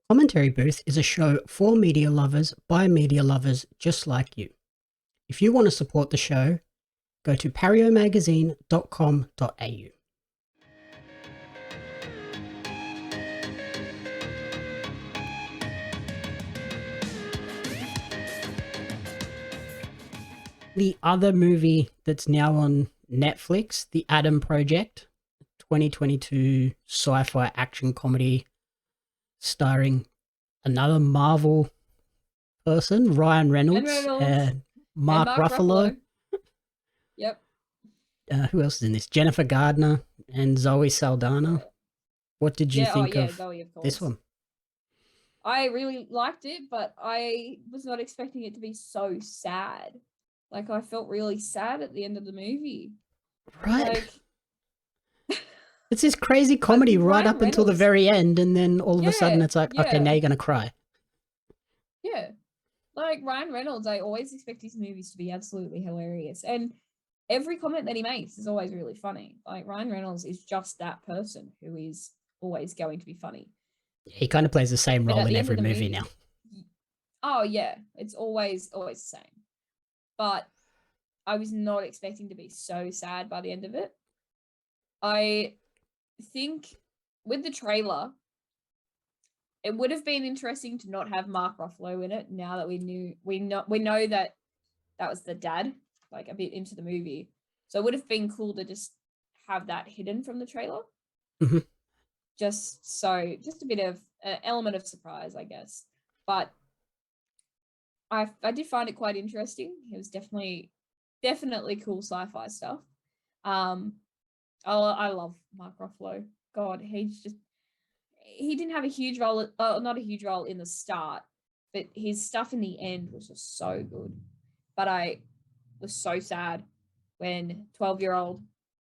Commentary Booth is a show for media lovers by media lovers just like you. If you want to support the show, go to pariomagazine.com.au. The other movie that's now on Netflix, The Adam Project, 2022 sci-fi action comedy starring another Marvel person, Ryan Ryan Reynolds, Reynolds and and Mark Mark Ruffalo. Ruffalo. Yep. Who else is in this? Jennifer Gardner and Zoe Saldana. Yeah. What did you Yeah. Oh, think yeah. of Zoe, of this course. one? I really liked it, but I was not expecting it to be so sad. Like, I felt really sad at the end of the movie. Right. Like, It's this crazy comedy right Ryan up until the Reynolds. very end, and then all of a sudden Yeah. it's like, okay, now Yeah. you're going to cry. Yeah. Like, Ryan Reynolds, I always expect his movies to be absolutely hilarious. And every comment that he makes is always really funny. Like, Ryan Reynolds is just that person who is always going to be funny. He kind of plays the same But role at in the end every of the movie now. movie, oh yeah, it's always the same. But I was not expecting to be so sad by the end of it. I think with the trailer, it would have been interesting to not have Mark Ruffalo in it. Now that we know that that was the dad, like a bit into the movie, so it would have been cool to just have that hidden from the trailer. Mhm. Just a bit of an element of surprise, I guess. But I did find it quite interesting. It was definitely cool sci-fi stuff. Um, I love Mark Ruffalo. God, he didn't have a huge role, not a huge role in the start, but his stuff in the end was just so good. But I was so sad when 12-year-old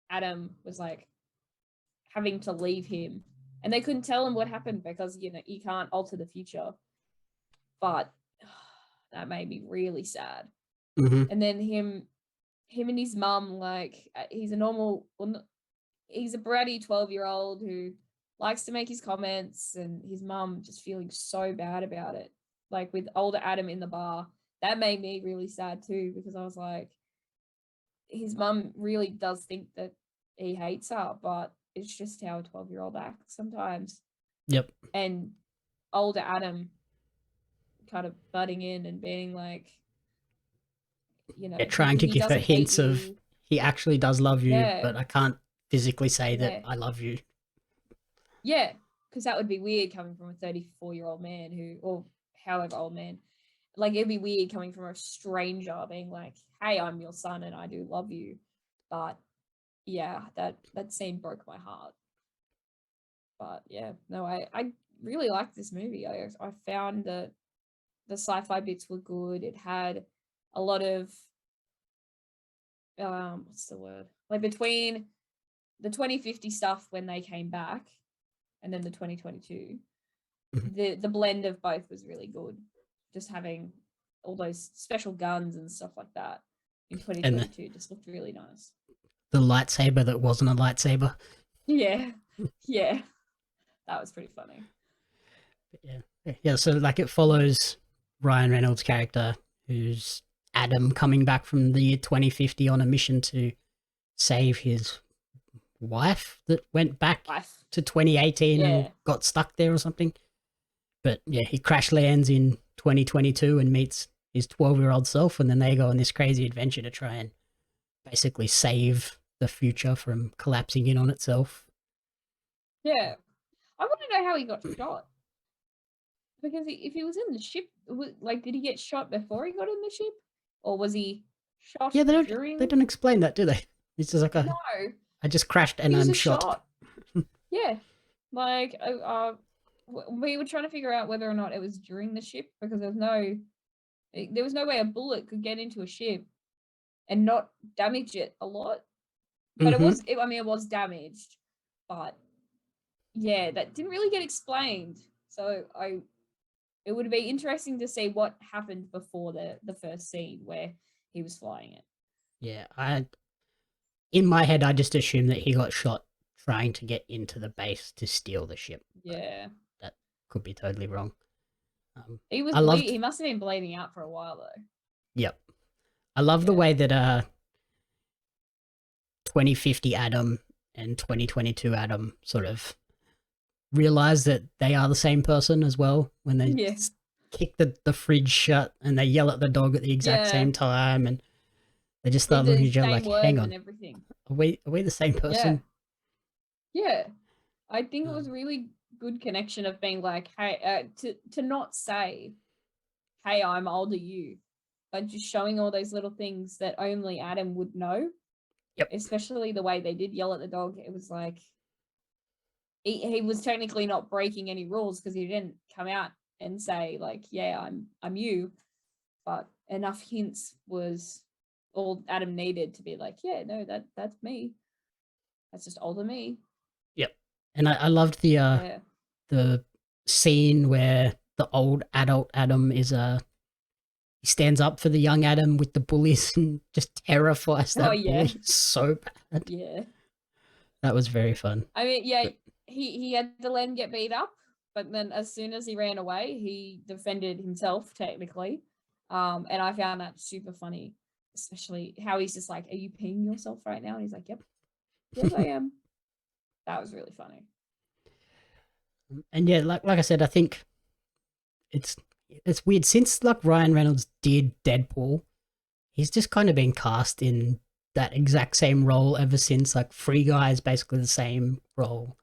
Adam was like having to leave him, and they couldn't tell him what happened because you can't alter the future. But that made me really sad. Mm-hmm. And then him and his mum, like he's a normal, he's a bratty 12-year-old who likes to make his comments, and his mum just feeling so bad about it. Like with older Adam in the bar, that made me really sad too, because I was like, his mum really does think that he hates her, but it's just how a 12-year-old acts sometimes. Yep. And older Adam kind of butting in and being like, Yeah, trying to he give her doesn't hate hints of you. he actually does love you, Yeah. but I can't physically say that Yeah. I love you. Yeah. Because that would be weird coming from a 34-year-old man or however old man. Like, it'd be weird coming from a stranger being like, hey, I'm your son and I do love you. But yeah, that scene broke my heart. But yeah, no, I really liked this movie. I found that the sci-fi bits were good. It had a lot of what's the word? Like, between the 2050 stuff when they came back and then the 2022, the blend of both was really good. Just having all those special guns and stuff like that in And 2022 just looked really nice. the lightsaber that wasn't a lightsaber. Yeah. Yeah. That was pretty funny. Yeah, so like it follows Ryan Reynolds' character, who's Adam, coming back from the year 2050 on a mission to save his wife that went back Life. to 2018 and Yeah. got stuck there or something. But yeah, he crash lands in 2022 and meets his 12-year-old self, and then they go on this crazy adventure to try and basically save the future from collapsing in on itself. Yeah. I want to know how he got shot. Because if he was in the ship, like, did he get shot before he got in the ship? Or was he shot Yeah, they during? don't explain that, do they? It's just like No. I just crashed and He was I'm just shot. shot. Yeah. Like, we were trying to figure out whether or not it was during the ship, because there was no way a bullet could get into a ship and not damage it a lot. But Mm-hmm. it was damaged. But yeah, that didn't really get explained. So it would be interesting to see what happened before the first scene where he was flying it. Yeah, in my head, I just assumed that he got shot trying to get into the base to steal the ship. Yeah. That could be totally wrong. He was I loved, he must have been bleeding out for a while though. yep. I love the Yeah. way that 2050 Adam and 2022 Adam sort of realize that they are the same person as well when they Yeah. kick the fridge shut and they yell at the dog at the exact Yeah. same time, and they just With start looking the at each other same like, words hang and on, everything. are we the same Yeah. person? Yeah. I think it was a really good connection of being like, hey, to not say, hey, I'm older you, but just showing all those little things that only Adam would know. Yep. Especially the way they did yell at the dog. It was like he was technically not breaking any rules because he didn't come out and say like, yeah, I'm you, but enough hints was all Adam needed to be like, yeah, no, that's me. That's just older me. Yep. And I loved Yeah. the scene where the old adult Adam is he stands up for the young Adam with the bullies and just terrifies that Oh yeah. bully so bad. Yeah. That was very fun. I mean, yeah, But he had to let him get beat up, but then as soon as he ran away, he defended himself technically. And I found that super funny, especially how he's just like, "Are you peeing yourself right now?" And he's like, "Yep, yes, I am." That was really funny. and yeah, like I said, I think it's weird since like Ryan Reynolds did Deadpool, he's just kind of been cast in that exact same role ever since. Like Free Guy is basically the same role.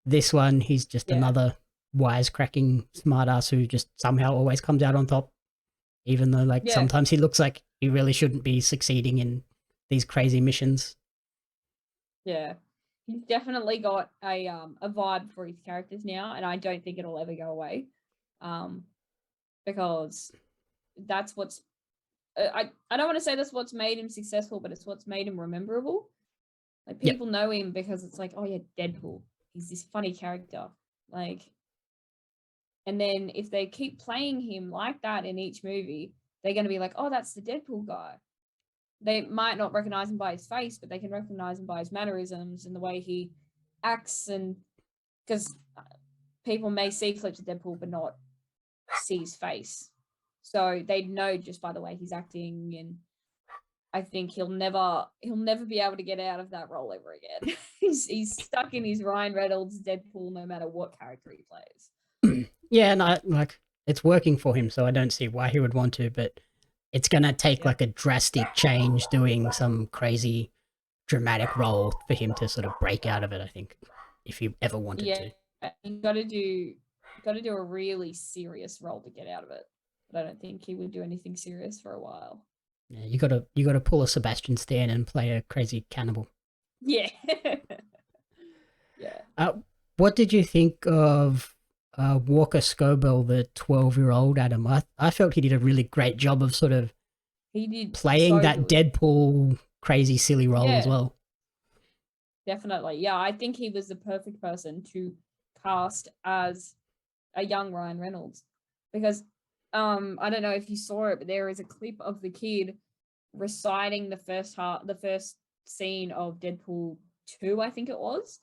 This one, he's just Yeah. another wisecracking smartass who just somehow always comes out on top, even though like Yeah. sometimes he looks like he really shouldn't be succeeding in these crazy missions. Yeah. He's definitely got a vibe for his characters now, and I don't think it'll ever go away. Because that's what's I don't want to say that's what's made him successful, but it's what's made him rememberable. Like Yep. people know him because it's like, oh yeah, Deadpool. He's this funny character. Like, and then if they keep playing him like that in each movie, they're going to be like, oh, that's the Deadpool guy. They might not recognize him by his face, but they can recognize him by his mannerisms and the way he acts. And because people may see clips of Deadpool but not see his face, so they'd know just by the way he's acting. And I think he'll never be able to get out of that role ever again. he's stuck in his Ryan Reynolds Deadpool no matter what character he plays. Yeah, and I like it's working for him, so I don't see why he would want to, but it's gonna take like a drastic change doing some crazy dramatic role for him to sort of break out of it, I think, if he ever wanted to. You got to do a really serious role to get out of it. But I don't think he would do anything serious for a while. Yeah, you gotta pull a Sebastian Stan and play a crazy cannibal. Yeah. Yeah. What did you think of Walker Scobell, the 12-year-old Adam? I felt he did a really great job of sort of He did playing so that good. Deadpool crazy silly role as well. Definitely. Yeah, I think he was the perfect person to cast as a young Ryan Reynolds. Because I don't know if you saw it, but there is a clip of the kid reciting the first scene of Deadpool 2, I think it was.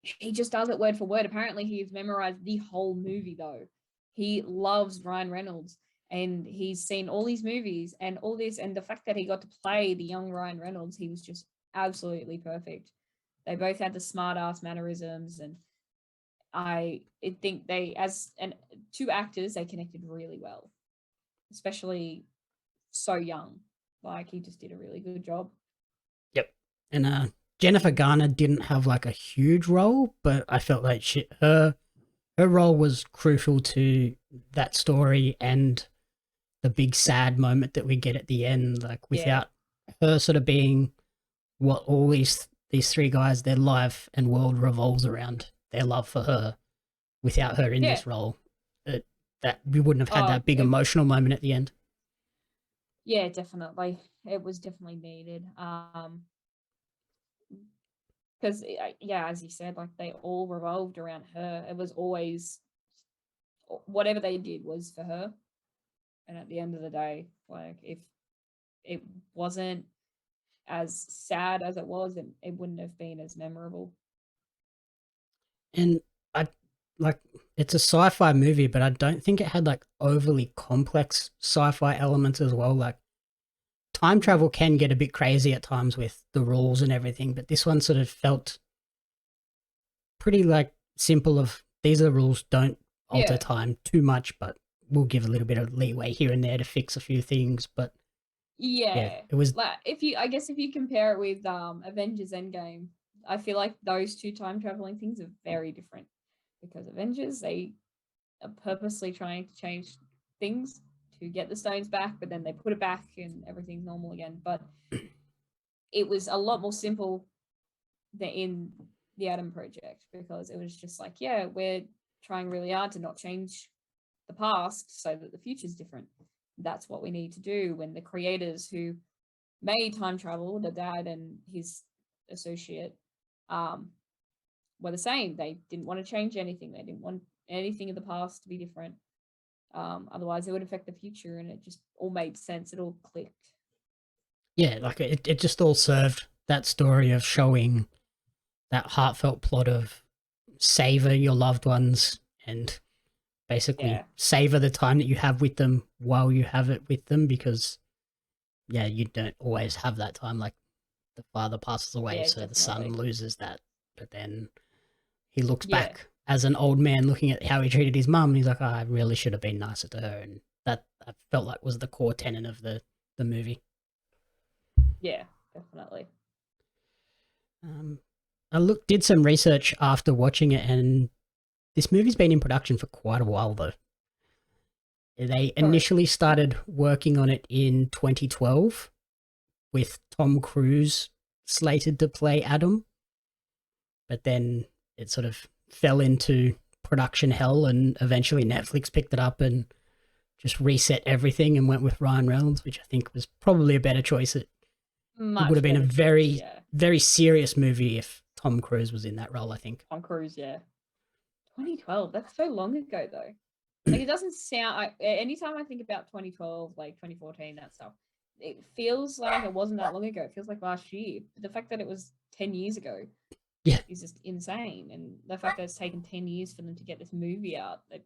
He just does it word for word. Apparently he's memorized the whole movie though. He loves Ryan Reynolds and he's seen all these movies and all this, and the fact that he got to play the young Ryan Reynolds, he was just absolutely perfect. They both had the smart ass mannerisms, and I think they, as two actors, they connected really well, especially so young. Like he just did a really good job. Yep. And Jennifer Garner didn't have like a huge role, but I felt like her role was crucial to that story and the big sad moment that we get at the end. Like without her sort of being what all these three guys, their life and world revolves around, their love for her. Without her in this role, that we wouldn't have had that big emotional moment at the end. Yeah, definitely. It was definitely needed. Because yeah, as you said, like they all revolved around her. It was always whatever they did was for her. And at the end of the day, like if it wasn't as sad as it was, it wouldn't have been as memorable. And I like it's a sci-fi movie, but I don't think it had like overly complex sci-fi elements as well. Like time travel can get a bit crazy at times with the rules and everything, but this one sort of felt pretty like simple of these are the rules, don't alter Yeah. time too much, but we'll give a little bit of leeway here and there to fix a few things. But yeah, Yeah. it was Like I guess if you compare it with Avengers Endgame, I feel like those two time traveling things are very different. Because Avengers, they are purposely trying to change things to get the stones back, but then they put it back and everything's normal again. But it was a lot more simple than in the Adam Project, because it was just like, yeah, we're trying really hard to not change the past so that the future's different. That's what we need to do. When the creators who made time travel, the dad and his associate, were the same. They didn't want to change anything. They didn't want anything in the past to be different. Otherwise, it would affect the future, and it just all made sense. It all clicked. yeah, like it just all served that story of showing that heartfelt plot of savor your loved ones and basically Yeah, savor the time that you have with them while you have it with them, because yeah, you don't always have that time. Like the father passes away, yeah, so the son definitely. loses that, but then he looks Yeah, back as an old man looking at how he treated his mum and he's like, oh, I really should have been nicer to her. And that I felt like was the core tenet of the movie. yeah, definitely. um, I did some research after watching it, and this movie's been in production for quite a while though. They Sorry. initially started working on it in 2012 with Tom Cruise slated to play Adam, but then it sort of fell into production hell, and eventually Netflix picked it up and just reset everything and went with Ryan Reynolds, which I think was probably a better choice. It would have Much been a better choice. very, Yeah, very serious movie if Tom Cruise was in that role, I think. Tom Cruise. Yeah, 2012. That's so long ago, though. Like, it doesn't sound. Anytime I think about 2012, like 2014, that stuff, it feels like it wasn't that long ago. It feels like last year. But the fact that it was 10 years ago Yeah, is just insane. And the fact that it's taken 10 years for them to get this movie out, they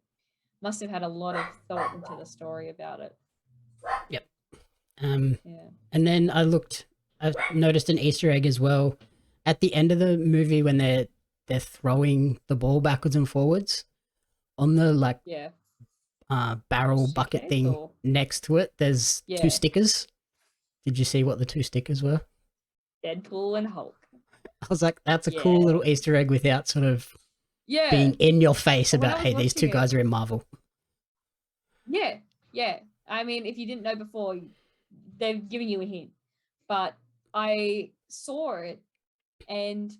must have had a lot of thought into the story about it. yep. Um, Yeah. and then I noticed an Easter egg as well at the end of the movie when they're throwing the ball backwards and forwards on the like Yeah. barrel bucket Suitcase thing or next to it. There's two yeah. stickers. Did you see what the two stickers were? Deadpool and Hulk. I was like, that's a cool Yeah. little Easter egg without sort of being Yeah. in your face When about, I was hey, these watching two it, guys are in Marvel. yeah. Yeah. I mean, if you didn't know before, they're giving you a hint. But I saw it and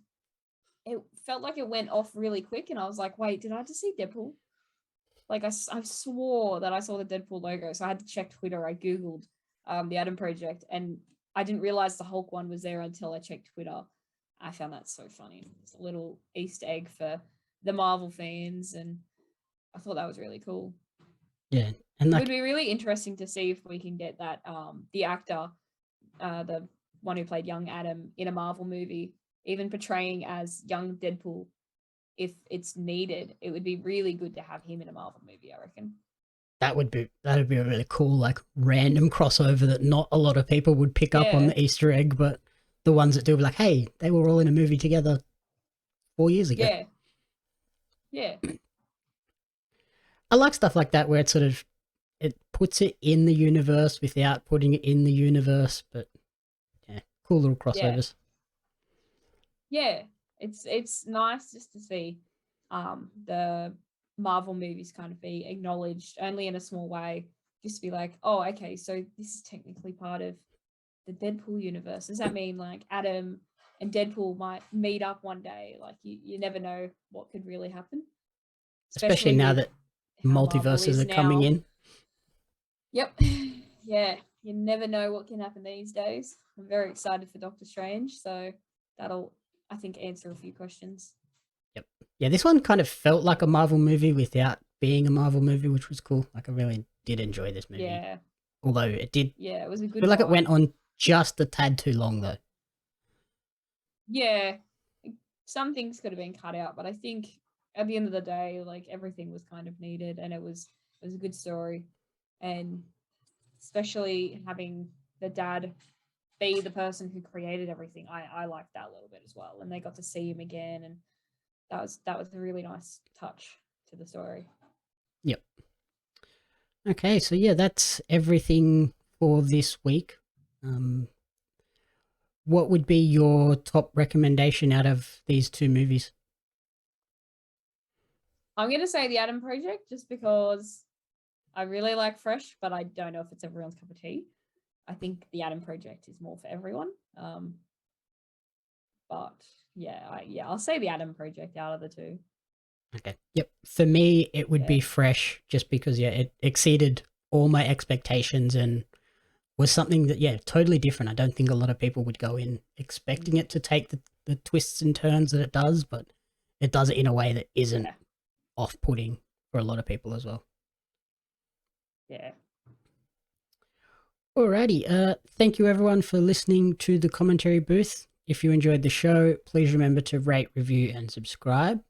it felt like it went off really quick. And I was like, wait, did I just see Deadpool? Like, I swore that I saw the Deadpool logo. So I had to check Twitter. I Googled the Adam Project, and I didn't realize the Hulk one was there until I checked Twitter. I found that so funny. It's a little Easter egg for the Marvel fans. And I thought that was really cool. Yeah. And It would like, be really interesting to see if we can get that the actor, the one who played young Adam in a Marvel movie, even portraying as young Deadpool, if it's needed. It would be really good to have him in a Marvel movie, I reckon. that'd be a really cool, like random crossover that not a lot of people would pick up on Yeah, the Easter egg, but the ones that do be like, hey, they were all in a movie together 4 years ago. yeah, yeah, I like stuff like that where it sort of it puts it in the universe without putting it in the universe, but yeah, cool little yeah, crossovers. yeah. It's nice just to see the Marvel movies kind of be acknowledged only in a small way. Just to be like, oh, okay, so this is technically part of the Deadpool universe. Does that mean like Adam and Deadpool might meet up one day? Like you never know what could really happen, Especially especially now with that how Marvel multiverses is are coming now. in. Yep. Yeah, you never know what can happen these days. I'm very excited for Doctor Strange, so that'll, I think, answer a few questions. Yep. Yeah, this one kind of felt like a Marvel movie without being a Marvel movie, which was cool. Like I really did enjoy this movie. Yeah, Although it did yeah, it was a good feel like it went ride. on just a tad too long though. Yeah, some things could have been cut out, but I think at the end of the day, like everything was kind of needed, and it was a good story, and especially having the dad be the person who created everything, I liked that a little bit as well, and they got to see him again, and that was a really nice touch to the story. Yep. Okay, so yeah, that's everything for this week. What would be your top recommendation out of these two movies? I'm gonna say the Adam Project just because I really like Fresh, but I don't know if it's everyone's cup of tea. I think the Adam Project is more for everyone. But I'll say the Adam Project out of the two. Okay. Yep. For me, it would be Fresh, just because it exceeded all my expectations and was something that totally different. I don't think a lot of people would go in expecting it to take the twists and turns that it does, but it does it in a way that isn't off-putting for a lot of people as well. Yeah. Alrighty. Thank you everyone for listening to the commentary booth. If you enjoyed the show, please remember to rate, review, and subscribe.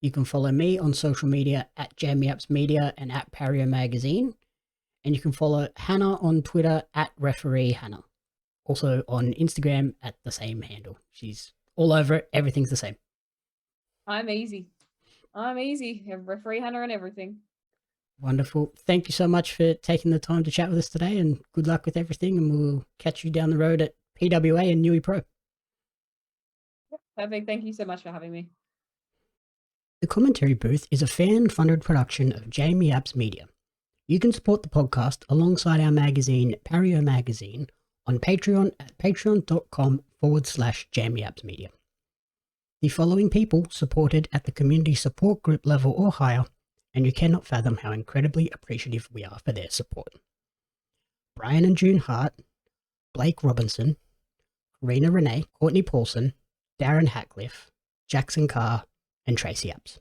You can follow me on social media at JamieAppsMedia and at Pario Magazine. And you can follow Hannah on Twitter at Referee Hannah. Also on Instagram at the same handle. She's all over it. Everything's the same. I'm easy. Referee Hannah and everything. Wonderful. Thank you so much for taking the time to chat with us today, and good luck with everything. And we'll catch you down the road at PWA and Nui Pro. Perfect. Thank you so much for having me. The Commentary Booth is a fan-funded production of Jamie Apps Media. You can support the podcast alongside our magazine, Pario Magazine, on Patreon at patreon.com/JamieAppsMedia. The following people supported at the community support group level or higher, and you cannot fathom how incredibly appreciative we are for their support. Brian and June Hart, Blake Robinson, Rena Renee, Courtney Paulson, Darren Hatcliffe, Jackson Carr, and Tracy Apps.